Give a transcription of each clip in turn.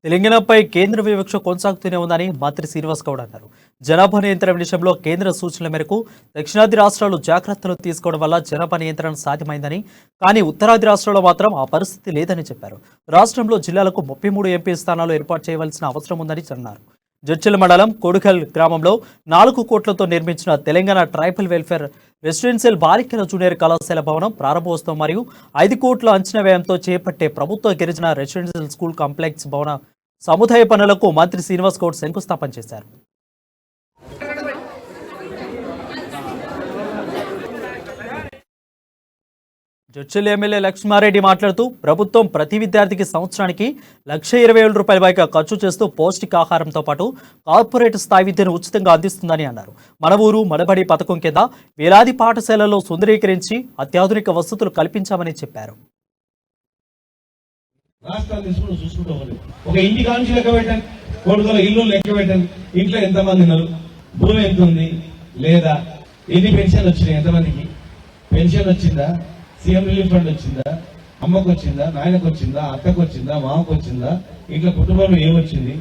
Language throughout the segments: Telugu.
తెలంగాణపై కేంద్ర వివక్ష కొనసాగుతూనే ఉందని మంత్రి శ్రీనివాస్ గౌడ్ అన్నారు. జనాభా నియంత్రణ విషయంలో కేంద్ర సూచనల మేరకు దక్షిణాది రాష్ట్రాలు జాగ్రత్తలు తీసుకోవడం వల్ల జనాభా నియంత్రణ సాధ్యమైందని, కానీ ఉత్తరాది రాష్ట్రాల్లో మాత్రం ఆ పరిస్థితి లేదని చెప్పారు. రాష్ట్రంలో జిల్లాలకు 33 ఎంపీ స్థానాలు ఏర్పాటు చేయవలసిన అవసరం ఉందని అన్నారు. జడ్చల్ మండలం కొడుకల్ గ్రామంలో 4 కోట్లతో నిర్మించిన తెలంగాణ ట్రైబల్ వెల్ఫేర్ రెసిడెన్షియల్ బాలికల జూనియర్ కళాశాల భవనం ప్రారంభోత్సవం మరియు 5 కోట్ల అంచనా వ్యయంతో చేపట్టే ప్రభుత్వ గిరిజన రెసిడెన్షియల్ స్కూల్ కాంప్లెక్స్ భవన సముదాయ పనులకు మంత్రి శ్రీనివాస్ గౌడ్ శంకుస్థాపన చేశారు. జడ్చల్ ఎమ్మెల్యే లక్ష్మారెడ్డి మాట్లాడుతూ ప్రభుత్వం ప్రతి విద్యార్థికి సంవత్సరానికి ₹1,20,000 పైగా ఖర్చు చేస్తూ పౌష్టికాహారంతో పాటు కార్పొరేట్ స్థాయి విద్యను ఉచితంగా అందిస్తుందని అన్నారు. మన ఊరు మనబడి పథకం కింద వేలాది పాఠశాలల్లో సుందరీకరించి అత్యాధునిక వసతులు కల్పించామని చెప్పారు. ఇంట్లో ఎంతమంది ఉన్నారు, భూమి ఎంత ఉంది లేదా, ఎన్ని పెన్షన్ వచ్చినాయి, ఎంతమందికి పెన్షన్ వచ్చిందా, సీఎం రిలీఫ్ ఫండ్ వచ్చిందా, అమ్మకు వచ్చిందా, నాయనకు వచ్చిందా, అత్తకు వచ్చిందా, మామకు వచ్చిందా, ఇంట్లో కుటుంబంలో ఏమొచ్చింది,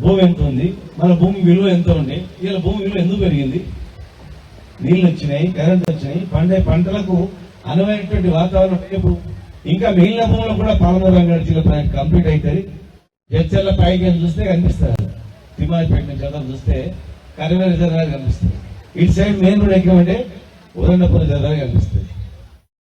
భూమి ఎంత ఉంది, మన భూమి విలువ ఎంత ఉంది, ఇలా భూమి విలువ ఎందుకు పెరిగింది, నీళ్ళు వచ్చినాయి, కరెంట్ వచ్చినాయి, పంటలకు అనువైనటువంటి వాతావరణం ఇప్పుడు ఇంకా మిగిలిన భూములు కూడా పాలమూరు రంగారెడ్డి జిల్లా ప్రాజెక్ట్ కంప్లీట్ అవుతుంది. జడ్చర్ల పైకి చూస్తే కనిపిస్తారు, తిమ్మాయిపేట నుంచి చదువు చూస్తే కరీంనగర్ రిజర్వాయర్ కనిపిస్తుంది, ఇటు సైడ్ మెయిన్ రోడ్ ఎక్కమంటే ఉదండపురం రిజర్వాయర్ కనిపిస్తుంది.